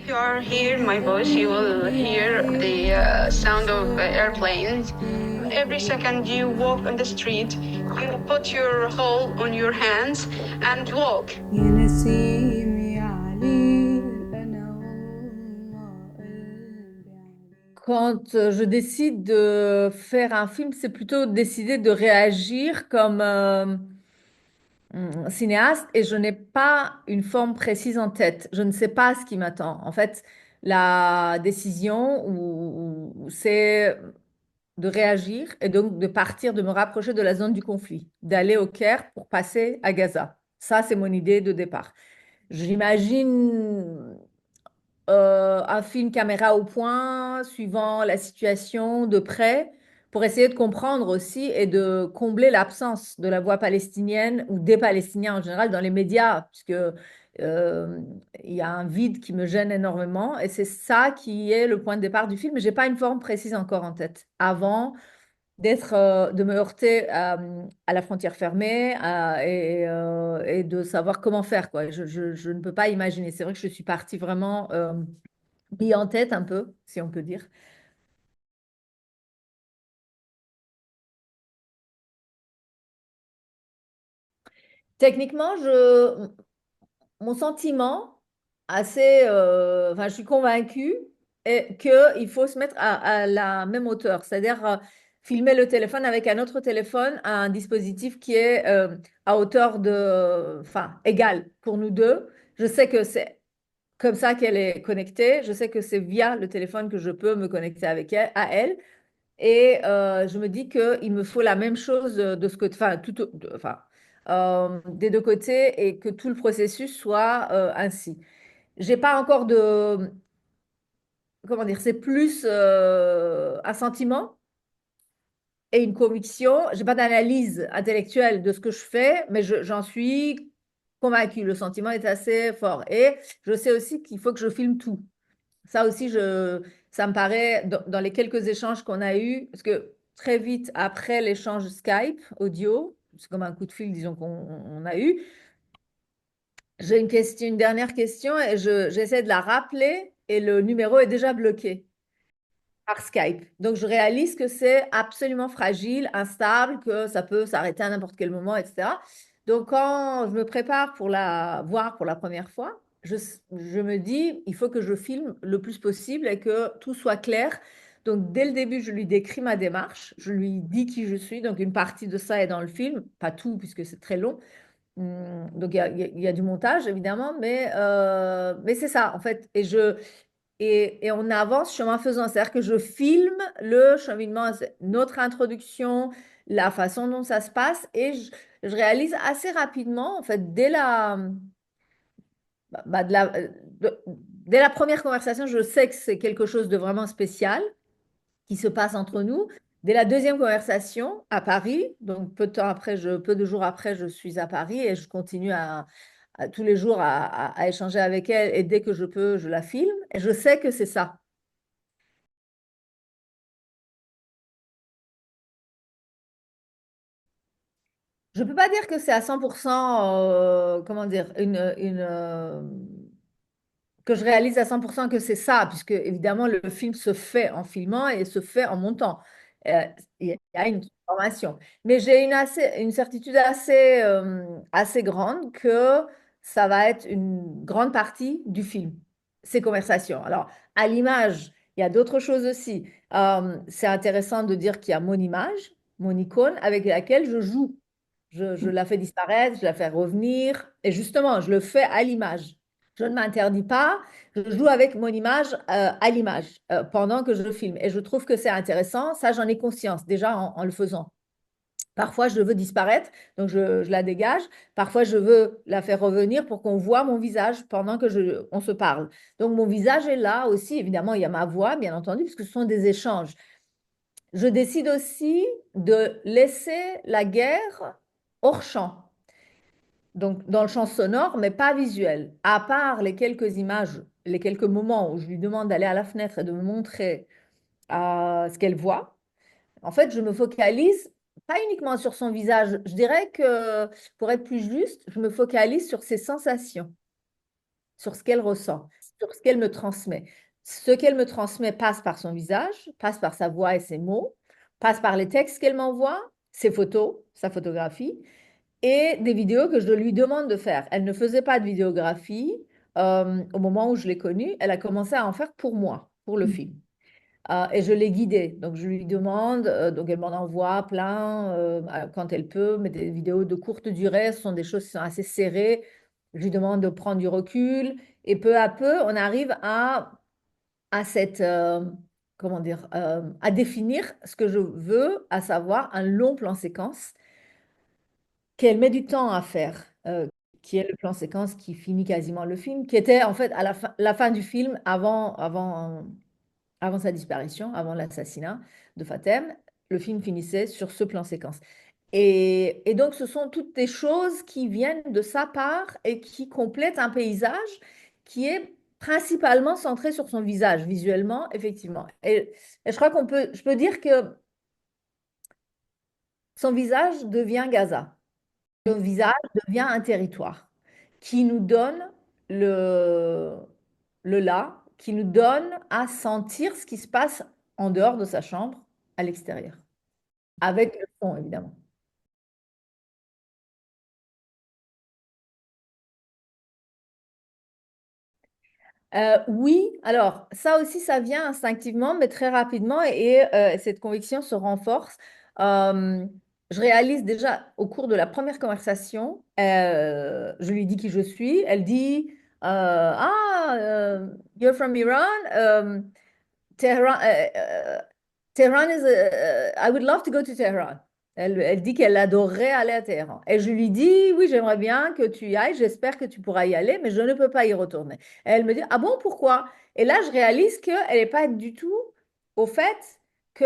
you are here, my voice, you will hear the sound of airplanes. Every second you walk on the street, you put your hold on your hands and walk. Quand je décide de faire un film, c'est plutôt décider de réagir comme cinéaste et je n'ai pas une forme précise en tête. Je ne sais pas ce qui m'attend. En fait, la décision c'est de réagir et donc de partir, de me rapprocher de la zone du conflit, d'aller au Caire pour passer à Gaza. Ça, c'est mon idée de départ. J'imagine un film caméra au point, suivant la situation de près, pour essayer de comprendre aussi et de combler l'absence de la voix palestinienne ou des Palestiniens en général dans les médias, puisque il y a un vide qui me gêne énormément et c'est ça qui est le point de départ du film. J'ai pas une forme précise encore en tête. Avant de me heurter à la frontière fermée et de savoir comment faire, quoi. Je ne peux pas imaginer. C'est vrai que je suis partie vraiment bille en tête un peu, si on peut dire. Techniquement, mon sentiment, enfin, je suis convaincue qu'il faut se mettre à la même hauteur, c'est-à-dire filmer le téléphone avec un autre téléphone, un dispositif qui est à hauteur enfin, égale pour nous deux. Je sais que c'est comme ça qu'elle est connectée. Je sais que c'est via le téléphone que je peux me connecter avec elle, à elle. Et je me dis qu'il me faut la même chose de ce côté, enfin, enfin, des deux côtés et que tout le processus soit ainsi. J'ai pas encore comment dire, c'est plus un sentiment et une conviction. J'ai pas d'analyse intellectuelle de ce que je fais, mais j'en suis convaincue. Le sentiment est assez fort. Et je sais aussi qu'il faut que je filme tout. Ça aussi, ça me paraît, dans les quelques échanges qu'on a eus, parce que très vite après l'échange Skype audio, c'est comme un coup de fil, disons, qu'on a eu, j'ai une dernière question et j'essaie de la rappeler et le numéro est déjà bloqué par Skype. Donc, je réalise que c'est absolument fragile, instable, que ça peut s'arrêter à n'importe quel moment, etc. Donc, quand je me prépare pour la voir pour la première fois, je me dis, il faut que je filme le plus possible et que tout soit clair. Donc, dès le début, je lui décris ma démarche, je lui dis qui je suis. Donc, une partie de ça est dans le film, pas tout, puisque c'est très long. Donc, il y a du montage, évidemment, mais c'est ça, en fait. Et on avance chemin faisant. C'est-à-dire que je filme le cheminement, notre introduction, la façon dont ça se passe, et je réalise assez rapidement, en fait, bah, dès la première conversation, je sais que c'est quelque chose de vraiment spécial qui se passe entre nous. Dès la deuxième conversation à Paris, donc peu de jours après, je suis à Paris et je continue tous les jours à échanger avec elle et dès que je peux, je la filme. Et je sais que c'est ça. Je peux pas dire que c'est à 100%, comment dire, que je réalise à 100% que c'est ça, puisque évidemment le film se fait en filmant et se fait en montant. Euh, il y a une transformation. Mais j'ai une certitude assez grande que ça va être une grande partie du film, ces conversations. Alors, à l'image, il y a d'autres choses aussi. C'est intéressant de dire qu'il y a mon image, mon icône, avec laquelle je joue. Je la fais disparaître, je la fais revenir, et justement, je le fais à l'image. Je ne m'interdis pas, je joue avec mon image à l'image pendant que je filme. Et je trouve que c'est intéressant, ça j'en ai conscience déjà en le faisant. Parfois, je veux disparaître, donc je la dégage. Parfois, je veux la faire revenir pour qu'on voit mon visage pendant que on se parle. Donc, mon visage est là aussi. Évidemment, il y a ma voix, bien entendu, puisque ce sont des échanges. Je décide aussi de laisser la guerre hors champ, donc dans le champ sonore, mais pas visuel. À part les quelques images, les quelques moments où je lui demande d'aller à la fenêtre et de me montrer ce qu'elle voit, en fait, je me focalise pas uniquement sur son visage. Je dirais que, pour être plus juste, je me focalise sur ses sensations, sur ce qu'elle ressent. sur ce qu'elle me transmet. Ce qu'elle me transmet passe par son visage, passe par sa voix et ses mots, passe par les textes qu'elle m'envoie, ses photos, sa photographie, et des vidéos que je lui demande de faire. Elle ne faisait pas de vidéographie au moment où je l'ai connue. Elle a commencé à en faire pour moi, pour le film. Et je l'ai guidée. Donc, je lui demande, donc elle m'en envoie plein quand elle peut, mais des vidéos de courte durée, ce sont des choses qui sont assez serrées. Je lui demande de prendre du recul. Et peu à peu, on arrive à cette, comment dire, à définir ce que je veux, à savoir un long plan séquence qu'elle met du temps à faire, qui est le plan séquence qui finit quasiment le film, qui était en fait à la fin du film, avant sa disparition, avant l'assassinat de Fatem. Le film finissait sur ce plan séquence. Et donc, ce sont toutes des choses qui viennent de sa part et qui complètent un paysage qui est principalement centré sur son visage, visuellement, effectivement. Et je peux dire que son visage devient Gaza. Le visage devient un territoire qui nous donne le, le là, qui nous donne à sentir ce qui se passe en dehors de sa chambre, à l'extérieur, avec le son, évidemment. Oui, alors ça aussi, ça vient instinctivement, mais très rapidement, et cette conviction se renforce. Euh, je réalise déjà au cours de la première conversation, je lui dis qui je suis. Elle dit you're from Iran? Tehran, Tehran is I would love to go to Tehran. Elle dit qu'elle adorerait aller à Téhéran. Et je lui dis, oui, j'aimerais bien que tu y ailles, j'espère que tu pourras y aller, mais je ne peux pas y retourner. Et elle me dit, ah bon, pourquoi? Et là, je réalise qu'elle n'est pas du tout au fait que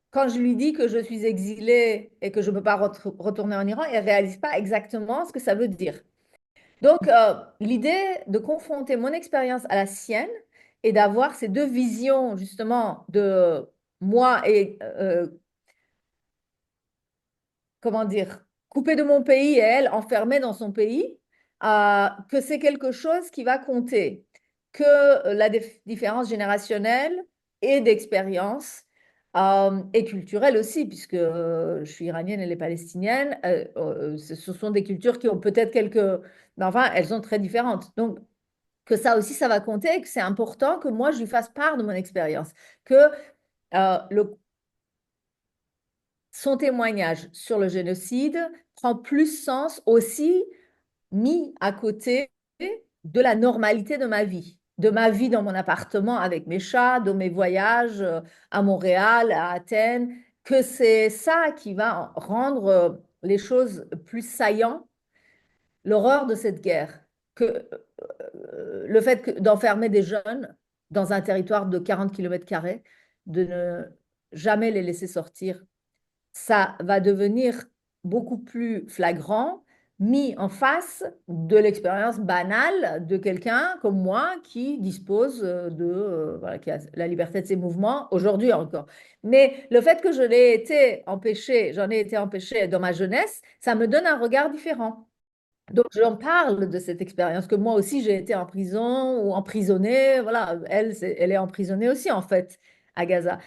quand je lui dis que je suis exilée et que je ne peux pas retourner en Iran, elle ne réalise pas exactement ce que ça veut dire. Donc, l'idée de confronter mon expérience à la sienne et d'avoir ces deux visions, justement, de moi et, comment dire, coupée de mon pays et elle enfermée dans son pays, que c'est quelque chose qui va compter, que la différence générationnelle et d'expérience et culturelle aussi, puisque je suis iranienne, elle est palestinienne, ce sont des cultures qui ont peut-être quelques... Mais enfin, elles sont très différentes. Donc, que ça aussi, ça va compter et que c'est important que moi, je lui fasse part de mon expérience. Que le son témoignage sur le génocide prend plus sens aussi mis à côté de la normalité de ma vie dans mon appartement avec mes chats, de mes voyages à Montréal, à Athènes, que c'est ça qui va rendre les choses plus saillantes, l'horreur de cette guerre, que le fait d'enfermer des jeunes dans un territoire de 40 km², de ne jamais les laisser sortir, ça va devenir beaucoup plus flagrant, mis en face de l'expérience banale de quelqu'un comme moi qui dispose voilà, qui a la liberté de ses mouvements aujourd'hui encore. Mais le fait que j'en ai été empêchée dans ma jeunesse, ça me donne un regard différent. Donc, j'en parle de cette expérience, que moi aussi j'ai été en prison ou emprisonnée. Voilà, elle est emprisonnée aussi, en fait, à Gaza,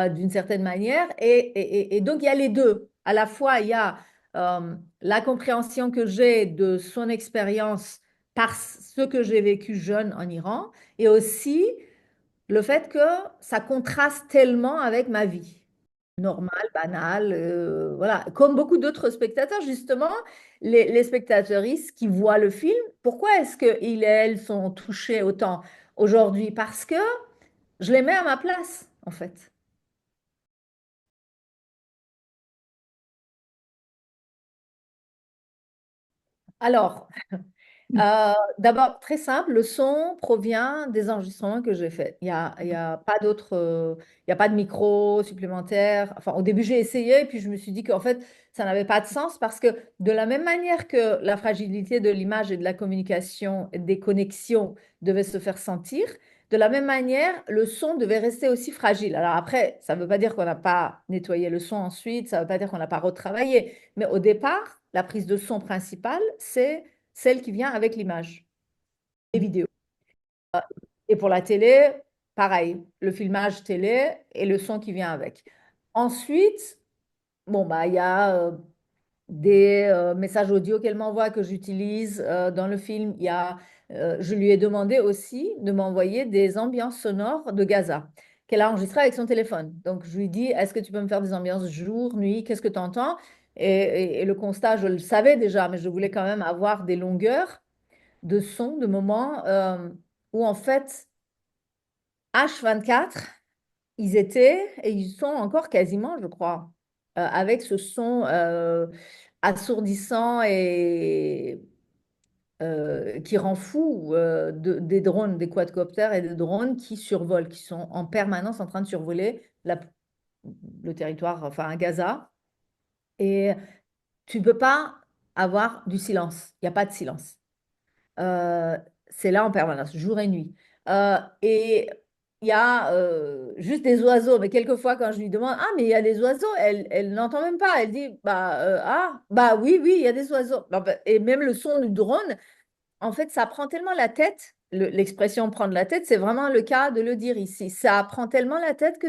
d'une certaine manière. Et donc, il y a les deux. À la fois, il y a la compréhension que j'ai de son expérience par ce que j'ai vécu jeune en Iran, et aussi le fait que ça contraste tellement avec ma vie normal, banal, voilà. Comme beaucoup d'autres spectateurs, justement, les spectateuristes qui voient le film, pourquoi est-ce qu'ils et elles sont touchés autant aujourd'hui? Parce que je les mets à ma place, en fait. Alors, d'abord, très simple, le son provient des enregistrements que j'ai faits. Il y a pas d'autre, il y a pas de micro supplémentaire. Enfin, au début, j'ai essayé, puis je me suis dit qu'en fait, ça n'avait pas de sens parce que de la même manière que la fragilité de l'image et de la communication, et des connexions devait se faire sentir, de la même manière, le son devait rester aussi fragile. Alors après, ça ne veut pas dire qu'on n'a pas nettoyé le son ensuite, ça ne veut pas dire qu'on n'a pas retravaillé, mais au départ, la prise de son principale, c'est celle qui vient avec l'image, les vidéos. Et pour la télé, pareil, le filmage télé et le son qui vient avec. Ensuite, bon, bah, il y a des messages audio qu'elle m'envoie que j'utilise dans le film. Je lui ai demandé aussi de m'envoyer des ambiances sonores de Gaza qu'elle a enregistrées avec son téléphone. Donc, je lui dis, est-ce que tu peux me faire des ambiances jour, nuit, qu'est-ce que tu entends? Et le constat, je le savais déjà, mais je voulais quand même avoir des longueurs de son, de moments où en fait, H24, ils étaient, et ils sont encore quasiment, je crois, avec ce son assourdissant et qui rend fou des drones, des quadcoptères et des drones qui survolent, qui sont en permanence en train de survoler le territoire, enfin Gaza. Et tu ne peux pas avoir du silence. Il n'y a pas de silence. Euh, c'est là en permanence, jour et nuit. Et il y a juste des oiseaux, mais quelquefois quand je lui demande, ah, mais il y a des oiseaux, elle n'entend même pas. Elle dit, bah, ah, bah oui, oui, il y a des oiseaux. Et même le son du drone, en fait, ça prend tellement la tête. L'expression prendre la tête, c'est vraiment le cas de le dire ici. Ça prend tellement la tête que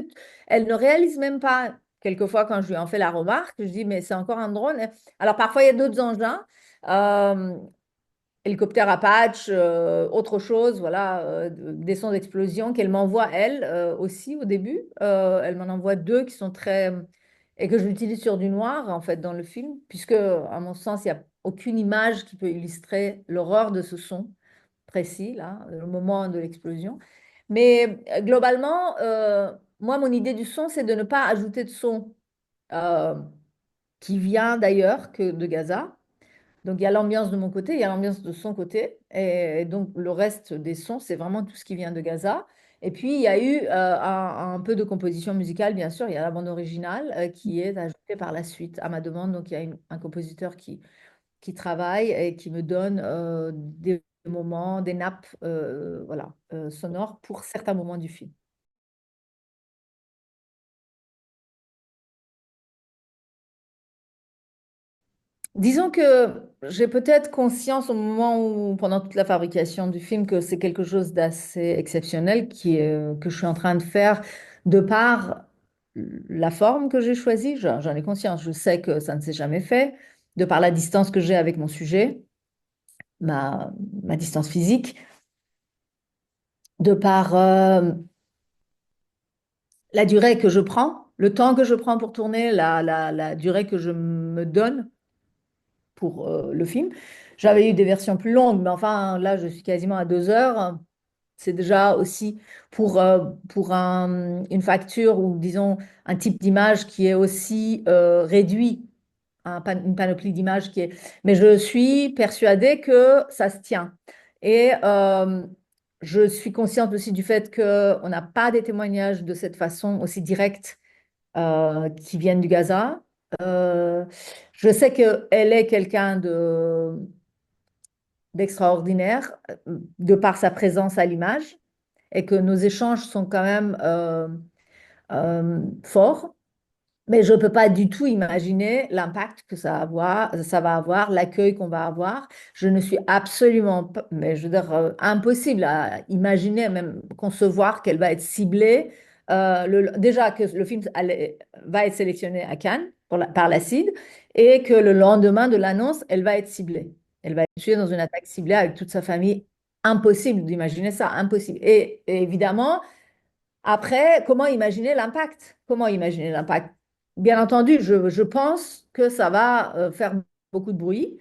elle ne réalise même pas. Quelquefois, quand je lui en fais la remarque, je dis, mais c'est encore un drone. Alors, parfois, il y a d'autres engins. Euh, Hélicoptère Apache, autre chose, voilà, des sons d'explosion qu'elle m'envoie elle aussi au début. Elle m'en envoie deux qui sont très et que j'utilise sur du noir en fait dans le film, puisque à mon sens il n'y a aucune image qui peut illustrer l'horreur de ce son précis là, le moment de l'explosion. Mais globalement, moi mon idée du son c'est de ne pas ajouter de son euh, qui vient d'ailleurs que de Gaza. Donc il y a l'ambiance de mon côté, il y a l'ambiance de son côté. Et donc le reste des sons, c'est vraiment tout ce qui vient de Gaza. Et puis il y a eu un peu de composition musicale, bien sûr. Il y a la bande originale qui est ajoutée par la suite à ma demande. Donc il y a un compositeur qui travaille et qui me donne des moments, des nappes voilà, sonores pour certains moments du film. Disons que j'ai peut-être conscience au moment où, pendant toute la fabrication du film, que c'est quelque chose d'assez exceptionnel que je suis en train de faire de par la forme que j'ai choisie. J'en ai conscience. Je sais que ça ne s'est jamais fait, de par la distance que j'ai avec mon sujet, ma, ma distance physique, de par la durée que je prends, le temps que je prends pour tourner, la durée que je me donne pour le film. J'avais eu des versions plus longues, mais enfin, là, je suis quasiment à 2 heures. C'est déjà aussi pour une facture ou, disons, un type d'image qui est aussi réduit, une panoplie d'images qui est... Mais je suis persuadée que ça se tient. Et je suis consciente aussi du fait qu'on n'a pas des témoignages de cette façon aussi directe qui viennent du Gaza. Euh, je sais qu'elle est quelqu'un d'extraordinaire de par sa présence à l'image et que nos échanges sont quand même forts. Mais je ne peux pas du tout imaginer l'impact que ça va avoir, l'accueil qu'on va avoir. Je ne suis absolument pas, mais je veux dire, impossible à imaginer, même concevoir qu'elle va être ciblée. Déjà que le film va être sélectionné à Cannes par la CID et que le lendemain de l'annonce, elle va être ciblée. Elle va être tuée dans une attaque ciblée avec toute sa famille. Impossible d'imaginer ça, impossible. Et évidemment, après, comment imaginer l'impact? Comment imaginer l'impact? Bien entendu, je pense que ça va faire beaucoup de bruit.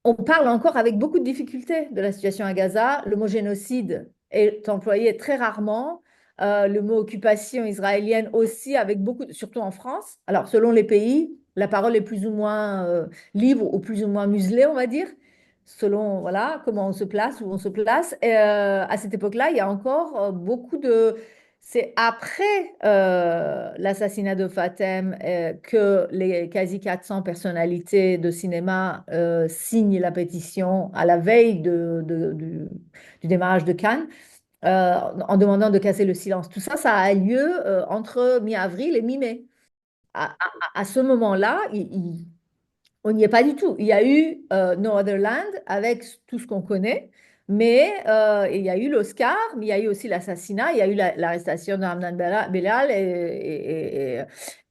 On parle encore avec beaucoup de difficultés de la situation à Gaza. Le mot génocide est employé très rarement. Le mot occupation israélienne aussi, avec beaucoup, surtout en France. Alors, selon les pays, la parole est plus ou moins libre ou plus ou moins muselée, on va dire, selon voilà, comment on se place, où on se place. Et, à cette époque-là, il y a encore beaucoup de... C'est après l'assassinat de Fatem que les quasi 400 personnalités de cinéma signent la pétition à la veille du démarrage de Cannes en demandant de casser le silence. Tout ça, ça a lieu entre mi-avril et mi-mai. À ce moment-là, on n'y est pas du tout. Il y a eu No Other Land avec tout ce qu'on connaît. Mais il y a eu l'Oscar, mais il y a eu aussi l'assassinat, il y a eu l'arrestation de Hamdan Bellal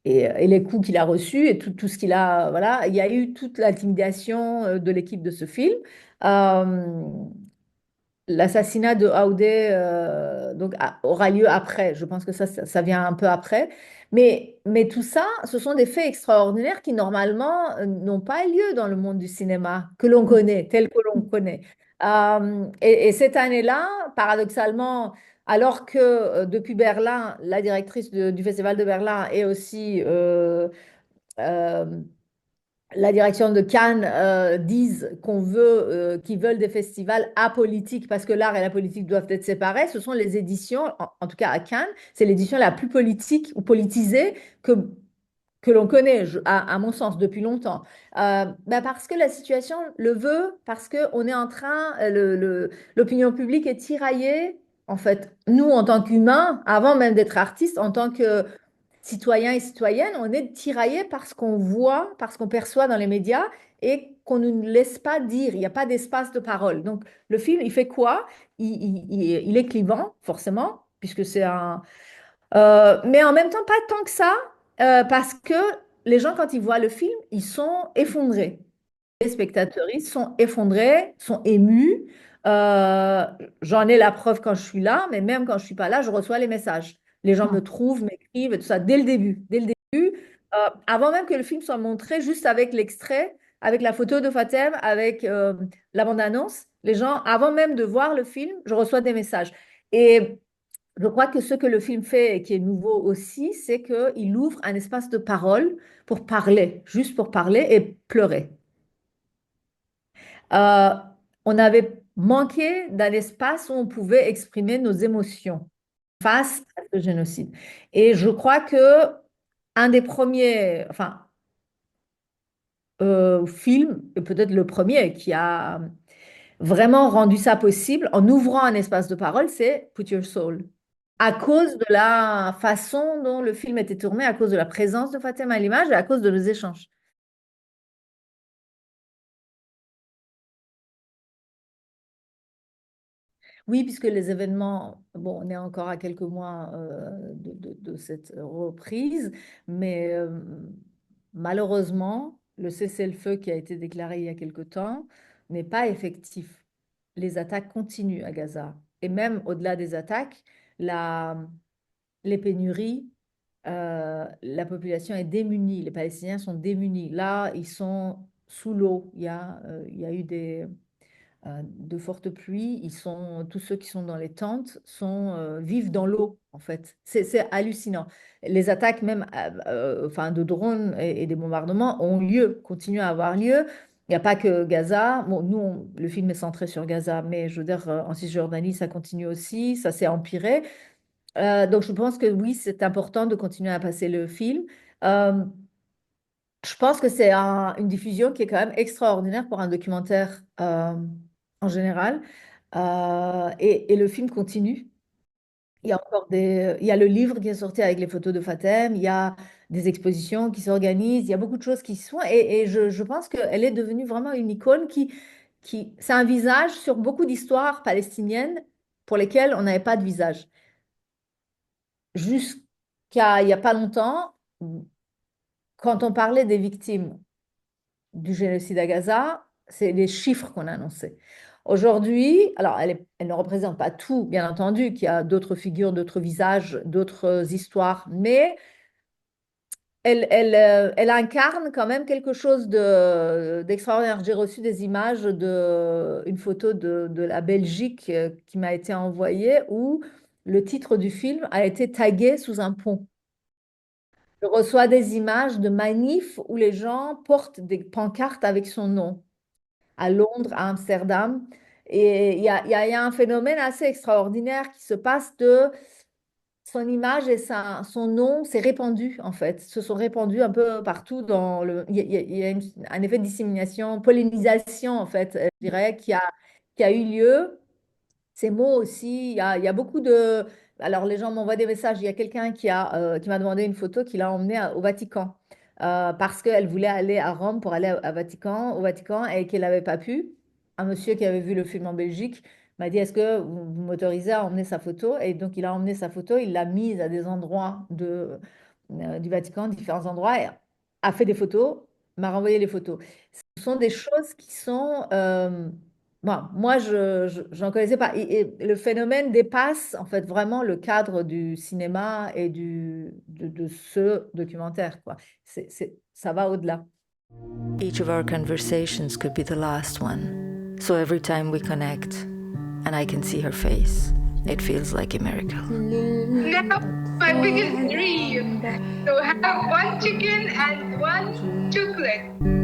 et les coups qu'il a reçus et tout ce qu'il a. Voilà, il y a eu toute l'intimidation de l'équipe de ce film. Euh, L'assassinat de Aoudé donc, aura lieu après. Je pense que ça vient un peu après. Mais tout ça, ce sont des faits extraordinaires qui, normalement, n'ont pas lieu dans le monde du cinéma que l'on connaît, tel que l'on connaît. Et cette année-là, paradoxalement, alors que depuis Berlin, la directrice du Festival de Berlin est aussi euh, la direction de Cannes disent qu'ils veulent des festivals apolitiques parce que l'art et la politique doivent être séparés, ce sont les éditions, en tout cas à Cannes, c'est l'édition la plus politique ou politisée que l'on connaît, à mon sens, depuis longtemps. Parce que la situation le veut, parce qu'on est en train, l'opinion publique est tiraillée. En fait, nous, en tant qu'humains, avant même d'être artistes, en tant que citoyens et citoyennes, on est tiraillés par ce qu'on voit, par ce qu'on perçoit dans les médias et qu'on ne nous laisse pas dire. Il n'y a pas d'espace de parole. Donc, le film, il fait quoi? Il est clivant, forcément, puisque c'est un... mais en même temps, pas tant que ça, parce que les gens, quand ils voient le film, ils sont effondrés. Les spectateurs, ils sont effondrés, sont émus. Euh, J'en ai la preuve quand je suis là, mais même quand je suis pas là, je reçois les messages. Les gens me trouvent, m'écrivent et tout ça dès le début. Dès le début, avant même que le film soit montré, juste avec l'extrait, avec la photo de Fatem, avec la bande-annonce, les gens, avant même de voir le film, je reçois des messages. Et je crois que ce que le film fait et qui est nouveau aussi, c'est qu'il ouvre un espace de parole pour parler, juste pour parler et pleurer. Euh, on avait manqué d'un espace où on pouvait exprimer nos émotions face à ce génocide. Et je crois que un des premiers, enfin, films, et peut-être le premier qui a vraiment rendu ça possible en ouvrant un espace de parole, c'est Put Your Soul. À cause de la façon dont le film était tourné, à cause de la présence de Fatima à l'image et à cause de nos échanges. Oui, puisque les événements, bon, on est encore à quelques mois de cette reprise, mais malheureusement, le cessez-le-feu qui a été déclaré il y a quelque temps n'est pas effectif. Les attaques continuent à Gaza. Et même au-delà des attaques, la, les pénuries, la population est démunie, les Palestiniens sont démunis. Là, ils sont sous l'eau. Il y a eu de fortes pluies. Tous ceux qui sont dans les tentes vivent dans l'eau, en fait. C'est hallucinant. Les attaques même enfin, de drones et des bombardements ont lieu, continuent à avoir lieu. Il n'y a pas que Gaza. Bon, nous, le film est centré sur Gaza, mais je veux dire, en Cisjordanie, ça continue aussi, ça s'est empiré. Donc, je pense que oui, c'est important de continuer à passer le film. Euh, je pense que c'est une diffusion qui est quand même extraordinaire pour un documentaire en général. Et le film continue. Il y a le livre qui est sorti avec les photos de Fatem, il y a des expositions qui s'organisent, il y a beaucoup de choses qui se font. Et je pense qu'elle est devenue vraiment une icône c'est un visage sur beaucoup d'histoires palestiniennes pour lesquelles on n'avait pas de visage. Jusqu'à il n'y a pas longtemps, quand on parlait des victimes du génocide à Gaza, c'est les chiffres qu'on annonçait. Aujourd'hui, alors elle ne représente pas tout, bien entendu, qu'il y a d'autres figures, d'autres visages, d'autres histoires, mais elle incarne quand même quelque chose d'extraordinaire. J'ai reçu des images une photo de la Belgique qui m'a été envoyée où le titre du film a été tagué sous un pont. Je reçois des images de manifs où les gens portent des pancartes avec son nom, à Londres, à Amsterdam. Et il y a un phénomène assez extraordinaire qui se passe de son image et son nom s'est répandu, en fait, se sont répandus un peu partout dans le... il y a un effet de dissémination, pollinisation, en fait, je dirais, qui a eu lieu. Ces mots aussi, il y a beaucoup de... Alors, les gens m'envoient des messages. Il y a quelqu'un qui m'a demandé une photo qu'il a emmenée au Vatican parce qu'elle voulait aller à Rome pour aller au Vatican et qu'elle n'avait pas pu. Un monsieur qui avait vu le film en Belgique m'a dit, est-ce que vous m'autorisez à emmener sa photo? Et donc, il a emmené sa photo, il l'a mise à des endroits du Vatican, différents endroits, et a fait des photos, m'a renvoyé les photos. Ce sont des choses qui sont... bon, moi, j'en connaissais pas. Et le phénomène dépasse en fait vraiment le cadre du cinéma et de ce documentaire, quoi. Ça va au-delà. Each of our conversations could be the last one. So every time we connect and I can see her face, it feels like a miracle. Now, my biggest dream to have one chicken and one chocolate.